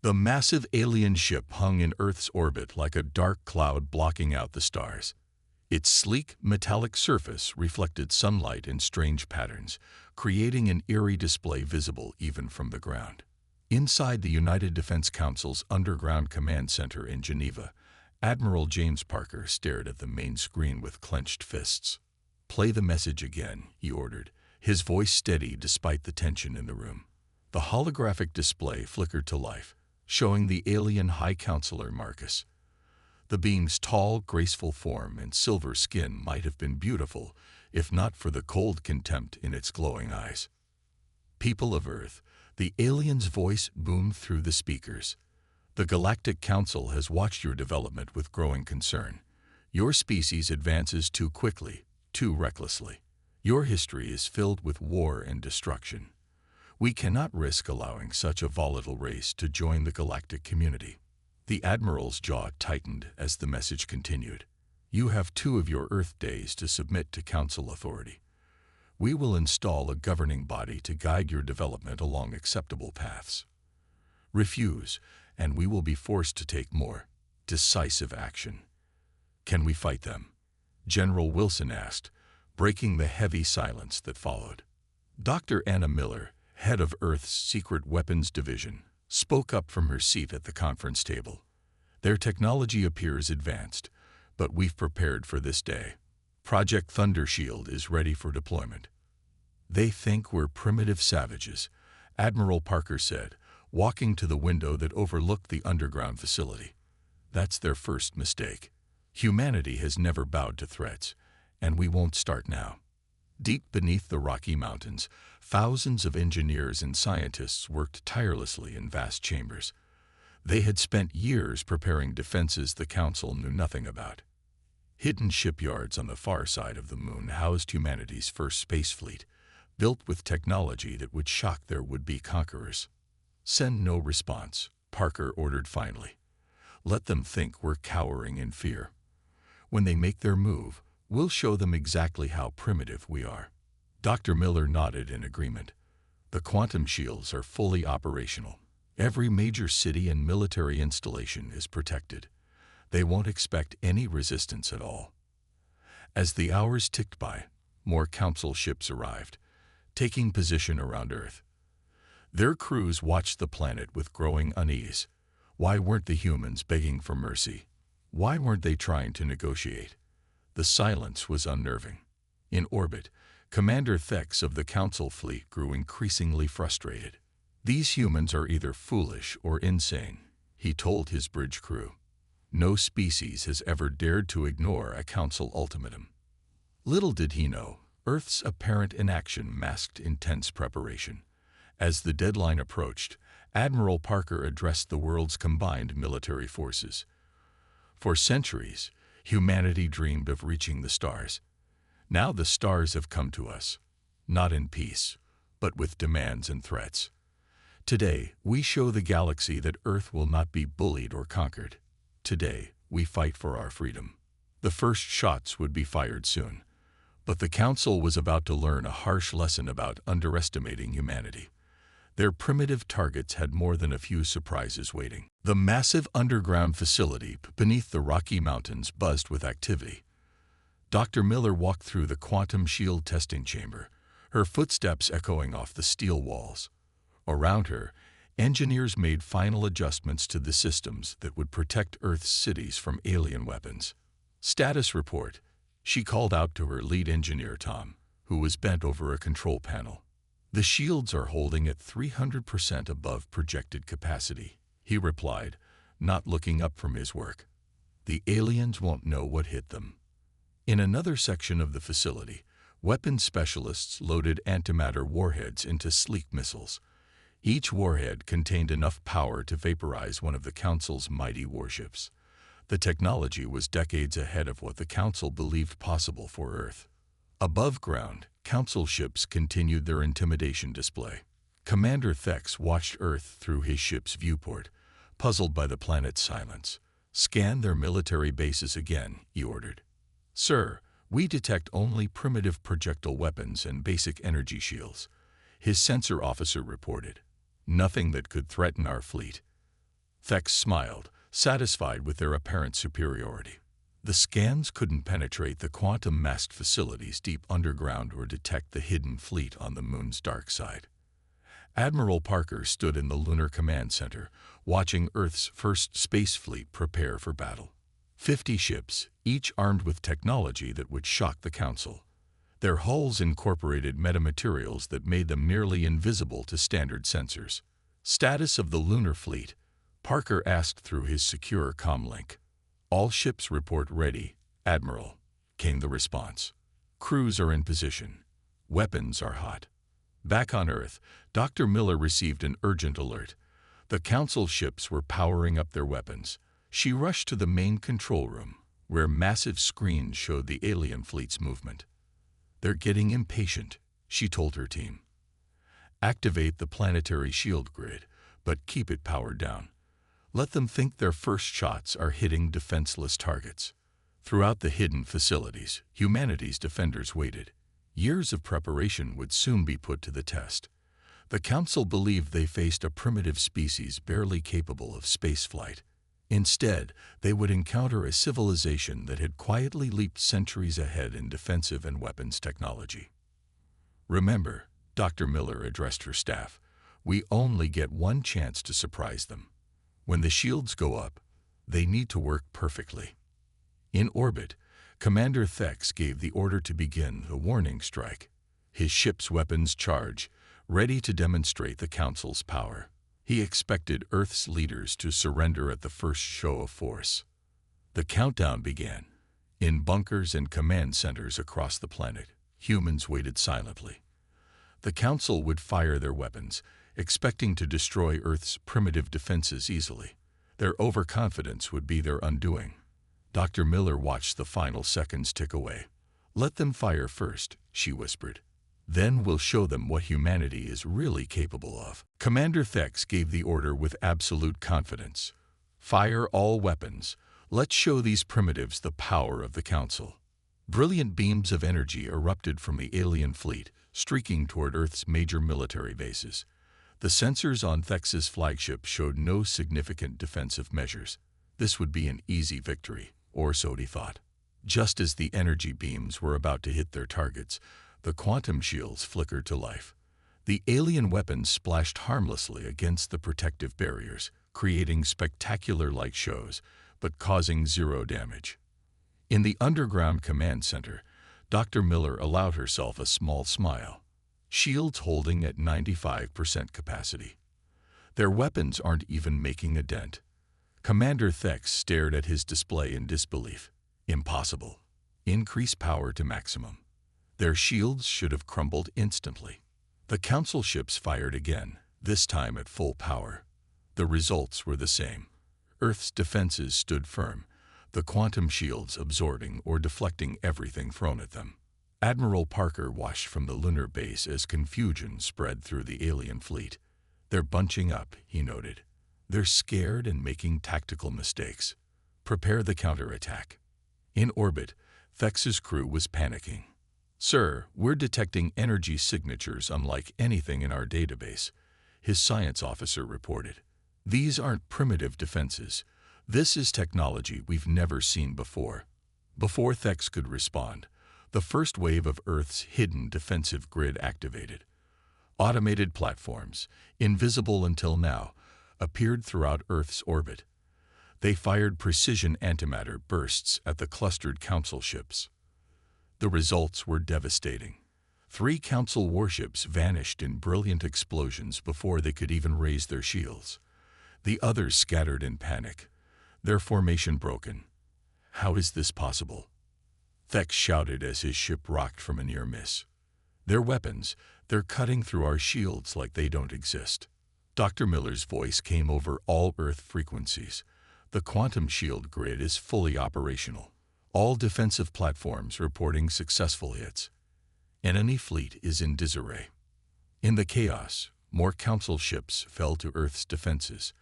The massive alien ship hung in Earth's orbit like a dark cloud blocking out the stars. Its sleek, metallic surface reflected sunlight in strange patterns, creating an eerie display visible even from the ground. Inside the United Defense Council's underground command center in Geneva, Admiral James Parker stared at the main screen with clenched fists. "Play the message again," he ordered, his voice steady despite the tension in the room. The holographic display flickered to life, showing the alien High Counselor Marcus. The being's tall, graceful form and silver skin might have been beautiful, if not for the cold contempt in its glowing eyes. "People of Earth," the alien's voice boomed through the speakers. "The Galactic Council has watched your development with growing concern. Your species advances too quickly, too recklessly. Your history is filled with war and destruction. We cannot risk allowing such a volatile race to join the galactic community." The Admiral's jaw tightened as the message continued. "You have 2 of your Earth days to submit to Council authority. We will install a governing body to guide your development along acceptable paths. Refuse, and we will be forced to take more decisive action." "Can we fight them?" General Wilson asked, breaking the heavy silence that followed. Dr. Anna Miller, head of Earth's Secret Weapons Division, spoke up from her seat at the conference table. "Their technology appears advanced, but we've prepared for this day. Project Thunder Shield is ready for deployment." "They think we're primitive savages," Admiral Parker said, walking to the window that overlooked the underground facility. "That's their first mistake. Humanity has never bowed to threats, and we won't start now." Deep beneath the Rocky Mountains, thousands of engineers and scientists worked tirelessly in vast chambers. They had spent years preparing defenses the Council knew nothing about. Hidden shipyards on the far side of the moon housed humanity's first space fleet, built with technology that would shock their would-be conquerors. "Send no response," Parker ordered finally. "Let them think we're cowering in fear. When they make their move, we'll show them exactly how primitive we are." Dr. Miller nodded in agreement. "The quantum shields are fully operational. Every major city and military installation is protected. They won't expect any resistance at all." As the hours ticked by, more Council ships arrived, taking position around Earth. Their crews watched the planet with growing unease. Why weren't the humans begging for mercy? Why weren't they trying to negotiate? The silence was unnerving. In orbit, Commander Thex of the Council fleet grew increasingly frustrated. "These humans are either foolish or insane," he told his bridge crew. "No species has ever dared to ignore a Council ultimatum." Little did he know, Earth's apparent inaction masked intense preparation. As the deadline approached, Admiral Parker addressed the world's combined military forces. "For centuries, humanity dreamed of reaching the stars. Now the stars have come to us, not in peace, but with demands and threats. Today, we show the galaxy that Earth will not be bullied or conquered. Today, we fight for our freedom." The first shots would be fired soon, but the Council was about to learn a harsh lesson about underestimating humanity. Their primitive targets had more than a few surprises waiting. The massive underground facility beneath the Rocky Mountains buzzed with activity. Dr. Miller walked through the quantum shield testing chamber, her footsteps echoing off the steel walls. Around her, engineers made final adjustments to the systems that would protect Earth's cities from alien weapons. "Status report," she called out to her lead engineer Tom, who was bent over a control panel. "The shields are holding at 300% above projected capacity," he replied, not looking up from his work. "The aliens won't know what hit them." In another section of the facility, weapons specialists loaded antimatter warheads into sleek missiles. Each warhead contained enough power to vaporize one of the Council's mighty warships. The technology was decades ahead of what the Council believed possible for Earth. Above ground, Council ships continued their intimidation display. Commander Thex watched Earth through his ship's viewport, puzzled by the planet's silence. "Scan their military bases again," he ordered. "Sir, we detect only primitive projectile weapons and basic energy shields," his sensor officer reported. "Nothing that could threaten our fleet." Thex smiled, satisfied with their apparent superiority. The scans couldn't penetrate the quantum-masked facilities deep underground or detect the hidden fleet on the moon's dark side. Admiral Parker stood in the Lunar Command Center, watching Earth's first space fleet prepare for battle. 50 ships, each armed with technology that would shock the Council. Their hulls incorporated metamaterials that made them nearly invisible to standard sensors. Status of the lunar fleet, Parker asked through his secure comlink. All ships report ready, Admiral, came the response. Crews are in position. Weapons are hot. Back on Earth, Dr. Miller received an urgent alert. The Council ships were powering up their weapons. She rushed to the main control room, where massive screens showed the alien fleet's movement. They're getting impatient, she told her team. Activate the planetary shield grid, but keep it powered down. Let them think their first shots are hitting defenseless targets. Throughout the hidden facilities, humanity's defenders waited. Years of preparation would soon be put to the test. The Council believed they faced a primitive species barely capable of spaceflight. Instead, they would encounter a civilization that had quietly leaped centuries ahead in defensive and weapons technology. Remember, Dr. Miller addressed her staff, we only get one chance to surprise them. When the shields go up, they need to work perfectly. In orbit, Commander Thex gave the order to begin the warning strike. His ship's weapons charge, ready to demonstrate the Council's power. He expected Earth's leaders to surrender at the first show of force. The countdown began. In bunkers and command centers across the planet, humans waited silently. The Council would fire their weapons, expecting to destroy Earth's primitive defenses easily. Their overconfidence would be their undoing. Dr. Miller watched the final seconds tick away. Let them fire first, she whispered. Then we'll show them what humanity is really capable of. Commander Thex gave the order with absolute confidence. Fire all weapons. Let's show these primitives the power of the Council. Brilliant beams of energy erupted from the alien fleet, streaking toward Earth's major military bases. The sensors on Thex's flagship showed no significant defensive measures. This would be an easy victory, or so he thought. Just as the energy beams were about to hit their targets, the quantum shields flickered to life. The alien weapons splashed harmlessly against the protective barriers, creating spectacular light shows, but causing zero damage. In the underground command center, Dr. Miller allowed herself a small smile. Shields holding at 95% capacity. Their weapons aren't even making a dent. Commander Thex stared at his display in disbelief. Impossible. Increase power to maximum. Their shields should have crumbled instantly. The Council ships fired again, this time at full power. The results were the same. Earth's defenses stood firm, the quantum shields absorbing or deflecting everything thrown at them. Admiral Parker watched from the lunar base as confusion spread through the alien fleet. They're bunching up, he noted. They're scared and making tactical mistakes. Prepare the counterattack. In orbit, Thex's crew was panicking. Sir, we're detecting energy signatures unlike anything in our database, his science officer reported. These aren't primitive defenses. This is technology we've never seen before. Before Thex could respond, the first wave of Earth's hidden defensive grid activated. Automated platforms, invisible until now, appeared throughout Earth's orbit. They fired precision antimatter bursts at the clustered Council ships. The results were devastating. 3 Council warships vanished in brilliant explosions before they could even raise their shields. The others scattered in panic, their formation broken. How is this possible? Thex shouted as his ship rocked from a near miss. Their weapons, they're cutting through our shields like they don't exist. Dr. Miller's voice came over all Earth frequencies. The quantum shield grid is fully operational. All defensive platforms reporting successful hits. Enemy fleet is in disarray. In the chaos, more Council ships fell to Earth's defenses.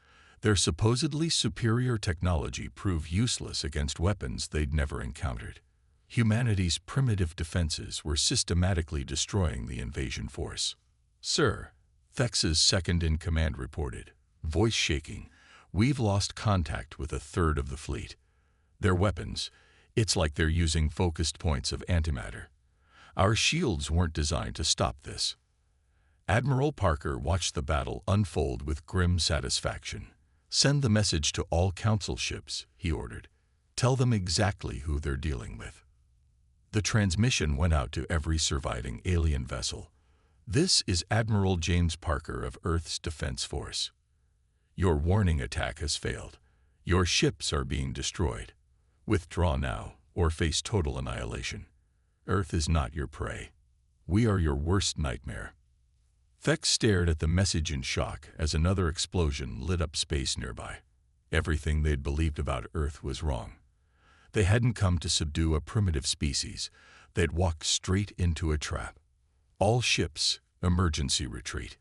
Their supposedly superior technology proved useless against weapons they'd never encountered. Humanity's primitive defenses were systematically destroying the invasion force. Sir, Thex's second-in-command reported, voice shaking, We've lost contact with a third of the fleet. Their weapons, it's like they're using focused points of antimatter. Our shields weren't designed to stop this." Admiral Parker watched the battle unfold with grim satisfaction. "Send the message to all Council ships," he ordered. "Tell them exactly who they're dealing with." The transmission went out to every surviving alien vessel. "This is Admiral James Parker of Earth's Defense Force. Your warning attack has failed. Your ships are being destroyed. Withdraw now, or face total annihilation. Earth is not your prey. We are your worst nightmare." Thex stared at the message in shock as another explosion lit up space nearby. Everything they'd believed about Earth was wrong. They hadn't come to subdue a primitive species. They'd walked straight into a trap. "All ships, emergency retreat,"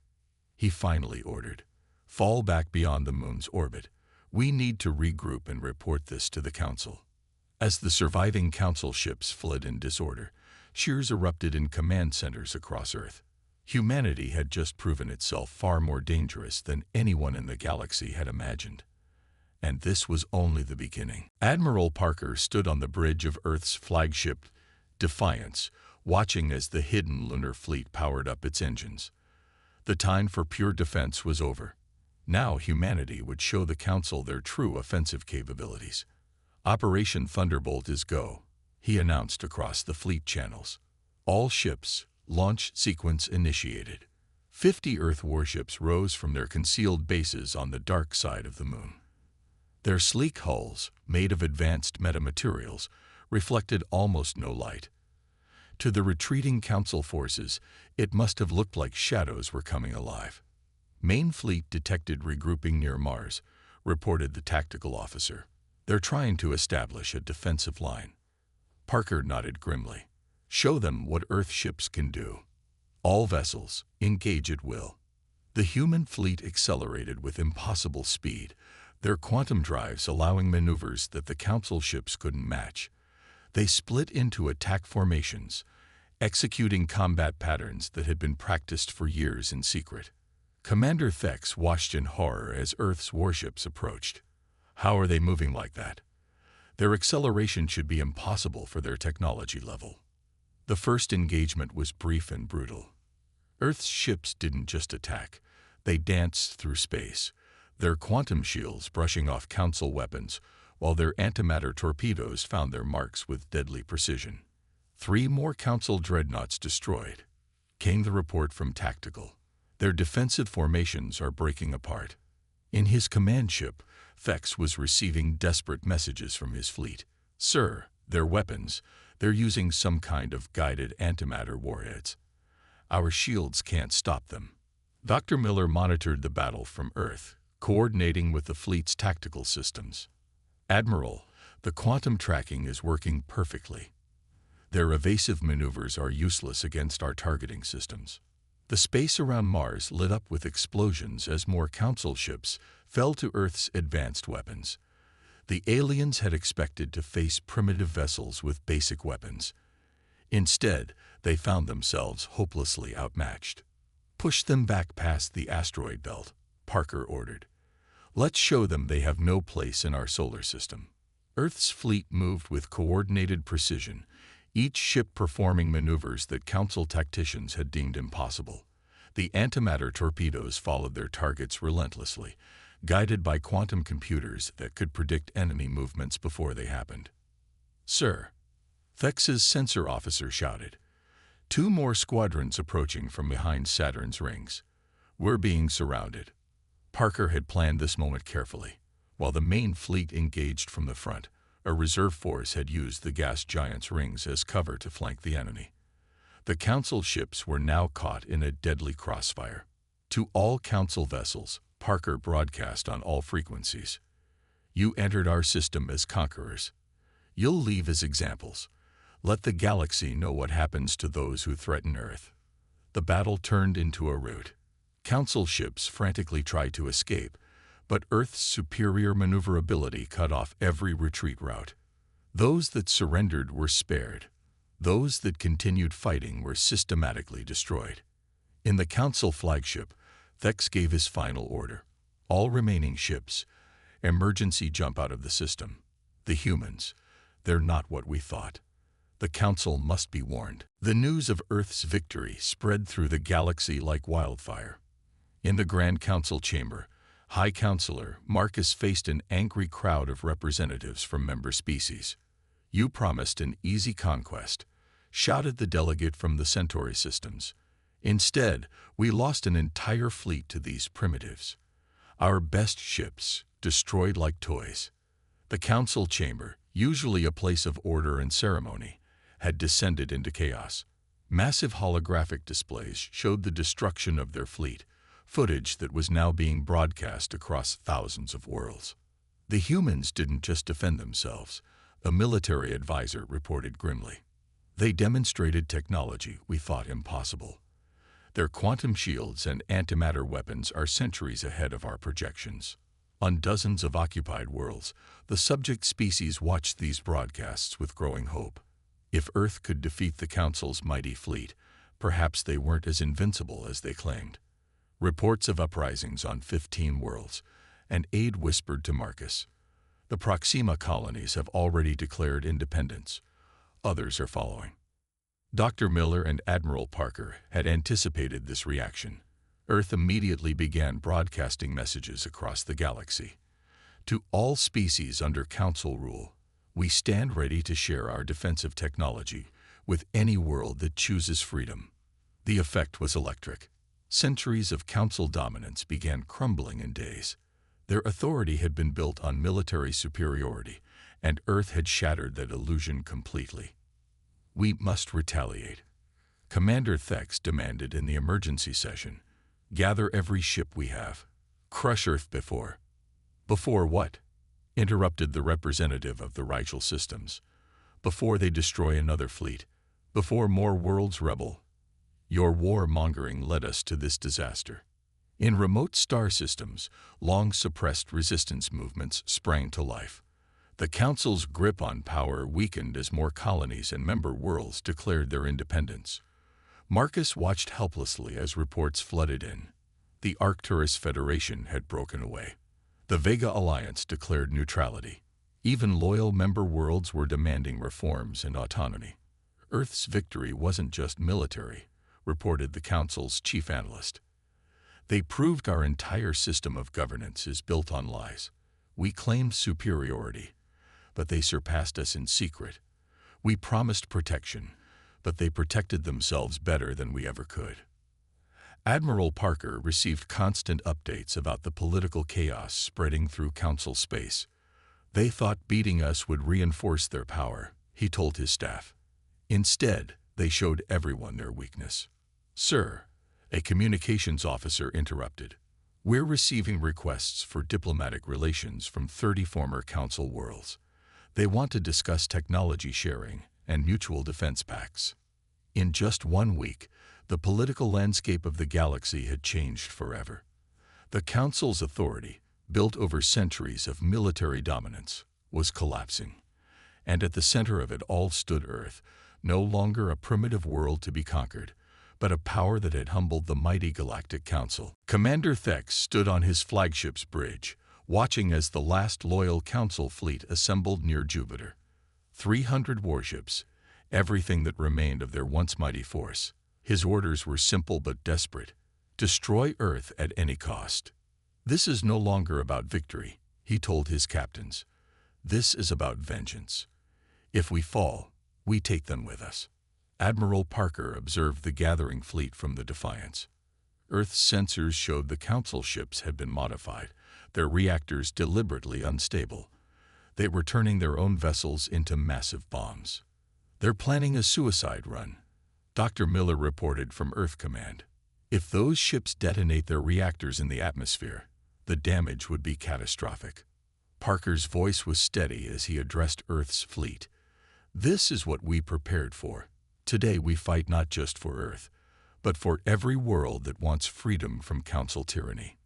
he finally ordered. "Fall back beyond the moon's orbit. We need to regroup and report this to the Council." As the surviving Council ships fled in disorder, cheers erupted in command centers across Earth. Humanity had just proven itself far more dangerous than anyone in the galaxy had imagined. And this was only the beginning. Admiral Parker stood on the bridge of Earth's flagship, Defiance, watching as the hidden lunar fleet powered up its engines. The time for pure defense was over. Now humanity would show the Council their true offensive capabilities. "Operation Thunderbolt is go," he announced across the fleet channels. "All ships, launch sequence initiated." 50 Earth warships rose from their concealed bases on the dark side of the moon. Their sleek hulls, made of advanced metamaterials, reflected almost no light. To the retreating Council forces, it must have looked like shadows were coming alive. "Main fleet detected regrouping near Mars," reported the tactical officer. "They're trying to establish a defensive line." Parker nodded grimly. "Show them what Earth ships can do. All vessels, engage at will." The human fleet accelerated with impossible speed, their quantum drives allowing maneuvers that the Council ships couldn't match. They split into attack formations, executing combat patterns that had been practiced for years in secret. Commander Thex watched in horror as Earth's warships approached. How are they moving like that? Their acceleration should be impossible for their technology level. The first engagement was brief and brutal. Earth's ships didn't just attack, they danced through space, their quantum shields brushing off Council weapons, while their antimatter torpedoes found their marks with deadly precision. 3 more Council dreadnoughts destroyed, came the report from Tactical. Their defensive formations are breaking apart. In his command ship, Thex was receiving desperate messages from his fleet. "Sir, their weapons, they're using some kind of guided antimatter warheads. Our shields can't stop them." Dr. Miller monitored the battle from Earth, coordinating with the fleet's tactical systems. "Admiral, the quantum tracking is working perfectly. Their evasive maneuvers are useless against our targeting systems." The space around Mars lit up with explosions as more Council ships fell to Earth's advanced weapons. The aliens had expected to face primitive vessels with basic weapons. Instead, they found themselves hopelessly outmatched. "Push them back past the asteroid belt," Parker ordered. "Let's show them they have no place in our solar system." Earth's fleet moved with coordinated precision, each ship performing maneuvers that Council tacticians had deemed impossible. The antimatter torpedoes followed their targets relentlessly, guided by quantum computers that could predict enemy movements before they happened. "Sir," Thex's sensor officer shouted. 2 more squadrons approaching from behind Saturn's rings. "We're being surrounded." Parker had planned this moment carefully. While the main fleet engaged from the front, a reserve force had used the gas giant's rings as cover to flank the enemy. The Council ships were now caught in a deadly crossfire. To all Council vessels, Parker broadcast on all frequencies. "You entered our system as conquerors. You'll leave as examples. Let the galaxy know what happens to those who threaten Earth." The battle turned into a rout. Council ships frantically tried to escape, but Earth's superior maneuverability cut off every retreat route. Those that surrendered were spared. Those that continued fighting were systematically destroyed. In the Council flagship, Thex gave his final order. "All remaining ships, Emergency jump out of the system. The humans, they're not what we thought. The Council must be warned. The news of Earth's victory spread through the galaxy like wildfire. In the Grand Council chamber, High Counselor Marcus faced an angry crowd of representatives from member species. "You promised an easy conquest," shouted the delegate from the Centauri systems. "Instead, we lost an entire fleet to these primitives. Our best ships destroyed like toys." The council chamber, usually a place of order and ceremony, had descended into chaos. Massive holographic displays showed the destruction of their fleet, footage that was now being broadcast across thousands of worlds. The humans didn't just defend themselves, a military advisor reported grimly. They demonstrated technology we thought impossible. Their quantum shields and antimatter weapons are centuries ahead of our projections. On dozens of occupied worlds, the subject species watched these broadcasts with growing hope. If Earth could defeat the Council's mighty fleet, perhaps they weren't as invincible as they claimed. Reports of uprisings on 15 worlds, and aide whispered to Marcus. The Proxima colonies have already declared independence. Others are following. Dr. Miller and Admiral Parker had anticipated this reaction. Earth immediately began broadcasting messages across the galaxy. "To all species under Council rule, we stand ready to share our defensive technology with any world that chooses freedom." The effect was electric. Centuries of Council dominance began crumbling in days. Their authority had been built on military superiority, and Earth had shattered that illusion completely. "We must retaliate," Commander Thex demanded in the emergency session. "Gather every ship we have. Crush Earth before." "Before what?" interrupted the representative of the Rigel systems. "Before they destroy another fleet. Before more worlds rebel. Your warmongering led us to this disaster." In remote star systems, long-suppressed resistance movements sprang to life. The Council's grip on power weakened as more colonies and member worlds declared their independence. Marcus watched helplessly as reports flooded in. The Arcturus Federation had broken away. The Vega Alliance declared neutrality. Even loyal member worlds were demanding reforms and autonomy. Earth's victory wasn't just military, reported the Council's chief analyst. "They proved our entire system of governance is built on lies. We claimed superiority, but they surpassed us in secret. We promised protection, but they protected themselves better than we ever could." Admiral Parker received constant updates about the political chaos spreading through Council space. "They thought beating us would reinforce their power," he told his staff. "Instead, they showed everyone their weakness." "Sir," a communications officer interrupted, "we're receiving requests for diplomatic relations from 30 former Council worlds. They want to discuss technology sharing and mutual defense pacts." In just 1 week, the political landscape of the galaxy had changed forever. The Council's authority, built over centuries of military dominance, was collapsing. And at the center of it all stood Earth, no longer a primitive world to be conquered, but a power that had humbled the mighty Galactic Council. Commander Thex stood on his flagship's bridge, watching as the last loyal Council fleet assembled near Jupiter. 300 warships, everything that remained of their once mighty force. His orders were simple but desperate: destroy Earth at any cost. "This is no longer about victory," he told his captains. "This is about vengeance. If we fall, we take them with us." Admiral Parker observed the gathering fleet from the Defiance. Earth's sensors showed the Council ships had been modified, their reactors deliberately unstable. They were turning their own vessels into massive bombs. "They're planning a suicide run," Dr. Miller reported from Earth Command. "If those ships detonate their reactors in the atmosphere, the damage would be catastrophic." Parker's voice was steady as he addressed Earth's fleet. "This is what we prepared for. Today we fight not just for Earth, but for every world that wants freedom from Council tyranny."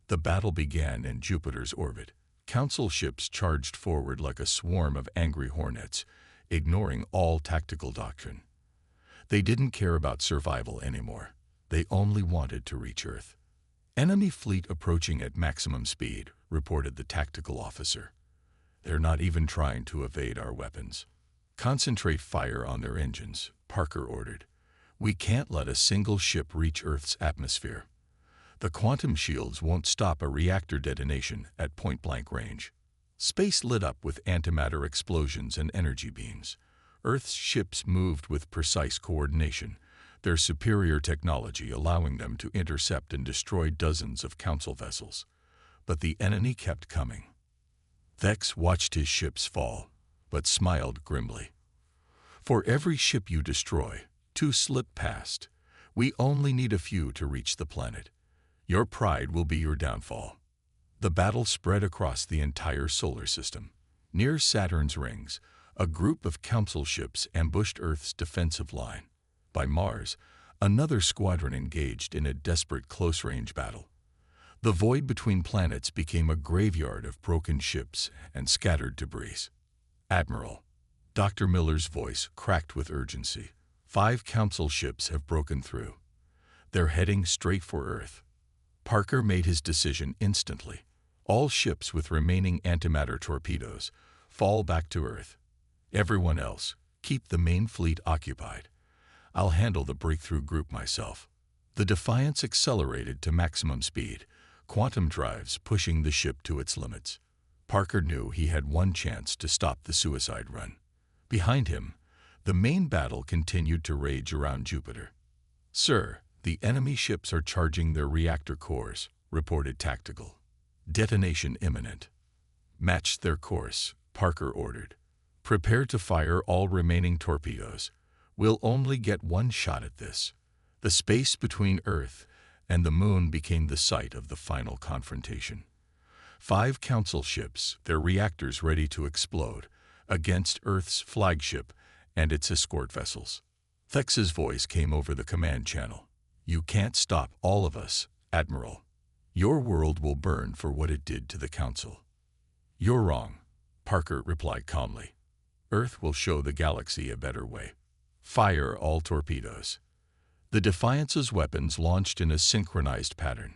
The battle began in Jupiter's orbit. Council ships charged forward like a swarm of angry hornets, ignoring all tactical doctrine. They didn't care about survival anymore. They only wanted to reach Earth. Enemy fleet approaching at maximum speed, reported the tactical officer. They're not even trying to evade our weapons. Concentrate fire on their engines, Parker ordered. We can't let a single ship reach Earth's atmosphere. The quantum shields won't stop a reactor detonation at point-blank range. Space lit up with antimatter explosions and energy beams. Earth's ships moved with precise coordination, their superior technology allowing them to intercept and destroy dozens of Council vessels. But the enemy kept coming. Thex watched his ships fall, but smiled grimly. For every ship you destroy, 2 slip past. We only need a few to reach the planet. Your pride will be your downfall. The battle spread across the entire solar system. Near Saturn's rings, a group of Council ships ambushed Earth's defensive line. By Mars, another squadron engaged in a desperate close-range battle. The void between planets became a graveyard of broken ships and scattered debris. Admiral, Dr. Miller's voice cracked with urgency. 5 Council ships have broken through. They're heading straight for Earth. Parker made his decision instantly. All ships with remaining antimatter torpedoes fall back to Earth. Everyone else, keep the main fleet occupied. I'll handle the breakthrough group myself. The Defiance accelerated to maximum speed, quantum drives pushing the ship to its limits. Parker knew he had one chance to stop the suicide run. Behind him, the main battle continued to rage around Jupiter. Sir, the enemy ships are charging their reactor cores, reported Tactical. Detonation imminent. Match their course, Parker ordered. Prepare to fire all remaining torpedoes. We'll only get one shot at this. The space between Earth and the Moon became the site of the final confrontation. 5 Council ships, their reactors ready to explode, against Earth's flagship and its escort vessels. Thex's voice came over the command channel. You can't stop all of us, Admiral. Your world will burn for what it did to the Council. You're wrong, Parker replied calmly. Earth will show the galaxy a better way. Fire all torpedoes. The Defiance's weapons launched in a synchronized pattern.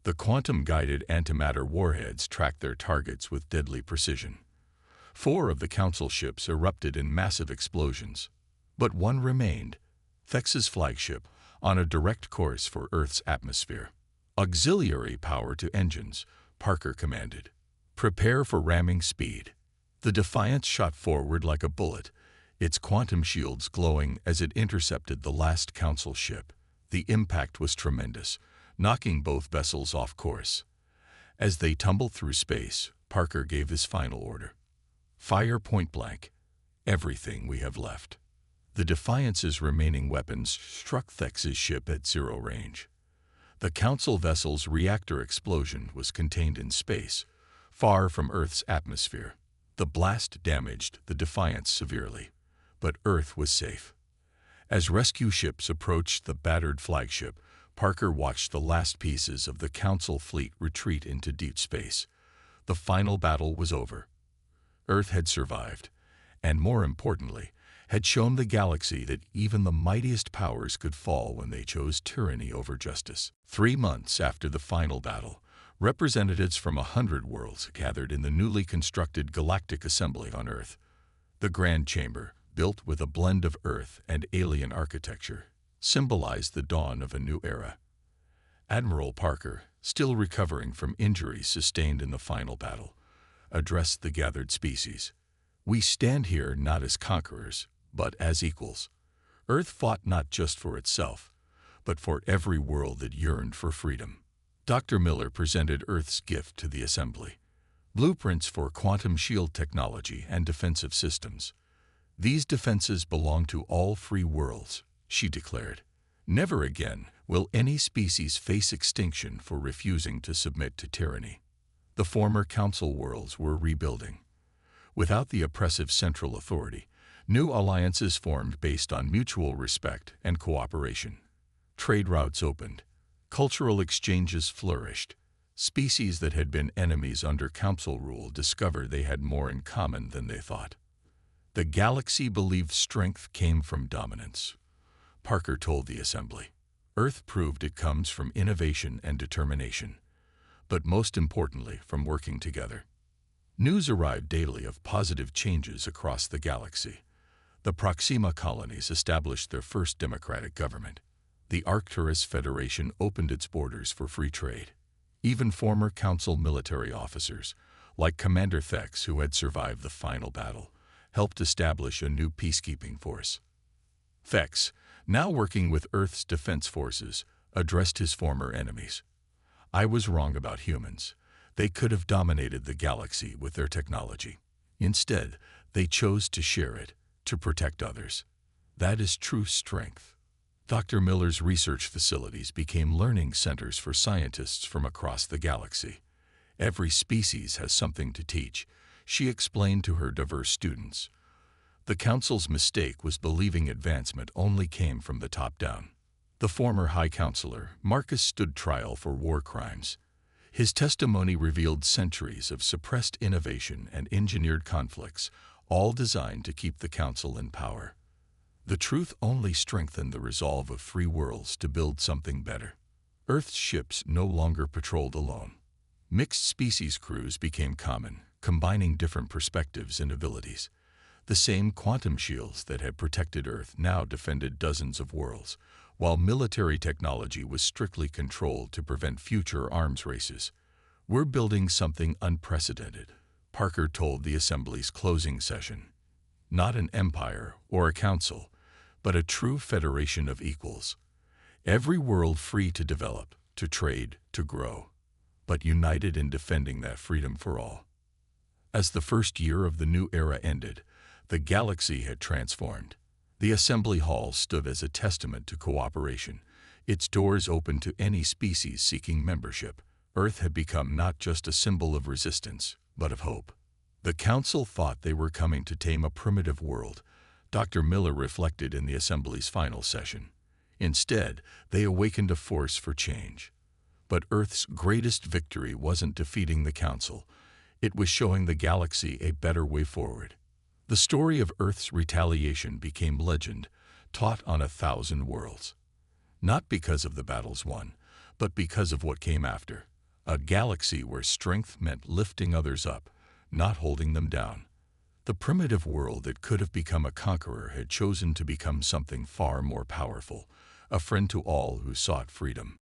The quantum-guided antimatter warheads tracked their targets with deadly precision. 4 of the Council ships erupted in massive explosions, but one remained, Thex's flagship, on a direct course for Earth's atmosphere. Auxiliary power to engines, Parker commanded. Prepare for ramming speed. The Defiance shot forward like a bullet, its quantum shields glowing as it intercepted the last Council ship. The impact was tremendous, knocking both vessels off course. As they tumbled through space, Parker gave his final order. Fire point blank. Everything we have left. The Defiance's remaining weapons struck Thex's ship at 0 range. The Council vessel's reactor explosion was contained in space, far from Earth's atmosphere. The blast damaged the Defiance severely, but Earth was safe. As rescue ships approached the battered flagship, Parker watched the last pieces of the Council fleet retreat into deep space. The final battle was over. Earth had survived, and more importantly, had shown the galaxy that even the mightiest powers could fall when they chose tyranny over justice. 3 months after the final battle, representatives from 100 worlds gathered in the newly constructed Galactic Assembly on Earth. The Grand Chamber, built with a blend of Earth and alien architecture, symbolized the dawn of a new era. Admiral Parker, still recovering from injuries sustained in the final battle, addressed the gathered species. We stand here not as conquerors, but as equals. Earth fought not just for itself, but for every world that yearned for freedom. Dr. Miller presented Earth's gift to the Assembly, blueprints for quantum shield technology and defensive systems. These defenses belong to all free worlds, she declared. Never again will any species face extinction for refusing to submit to tyranny. The former Council worlds were rebuilding. Without the oppressive central authority, new alliances formed based on mutual respect and cooperation. Trade routes opened. Cultural exchanges flourished. Species that had been enemies under Council rule discovered they had more in common than they thought. The galaxy believed strength came from dominance, Parker told the Assembly. Earth proved it comes from innovation and determination, but most importantly from working together. News arrived daily of positive changes across the galaxy. The Proxima colonies established their first democratic government. The Arcturus Federation opened its borders for free trade. Even former Council military officers, like Commander Thex, who had survived the final battle, helped establish a new peacekeeping force. Thex, now working with Earth's defense forces, addressed his former enemies. "I was wrong about humans. They could have dominated the galaxy with their technology. Instead, they chose to share it, to protect others. That is true strength." Dr. Miller's research facilities became learning centers for scientists from across the galaxy. "Every species has something to teach," she explained to her diverse students. The Council's mistake was believing advancement only came from the top down. The former High Counselor, Marcus, stood trial for war crimes. His testimony revealed centuries of suppressed innovation and engineered conflicts, all designed to keep the Council in power. The truth only strengthened the resolve of free worlds to build something better. Earth's ships no longer patrolled alone. Mixed species crews became common, combining different perspectives and abilities. The same quantum shields that had protected Earth now defended dozens of worlds, while military technology was strictly controlled to prevent future arms races. "We're building something unprecedented," Parker told the Assembly's closing session. "Not an empire or a council, but a true federation of equals. Every world free to develop, to trade, to grow, but united in defending that freedom for all." As the first year of the new era ended, the galaxy had transformed. The Assembly Hall stood as a testament to cooperation, its doors open to any species seeking membership. Earth had become not just a symbol of resistance, but of hope. The Council thought they were coming to tame a primitive world, Dr. Miller reflected in the Assembly's final session. Instead, they awakened a force for change. But Earth's greatest victory wasn't defeating the Council. It was showing the galaxy a better way forward. The story of Earth's retaliation became legend, taught on 1,000 worlds. Not because of the battles won, but because of what came after. A galaxy where strength meant lifting others up, not holding them down. The primitive world that could have become a conqueror had chosen to become something far more powerful, a friend to all who sought freedom.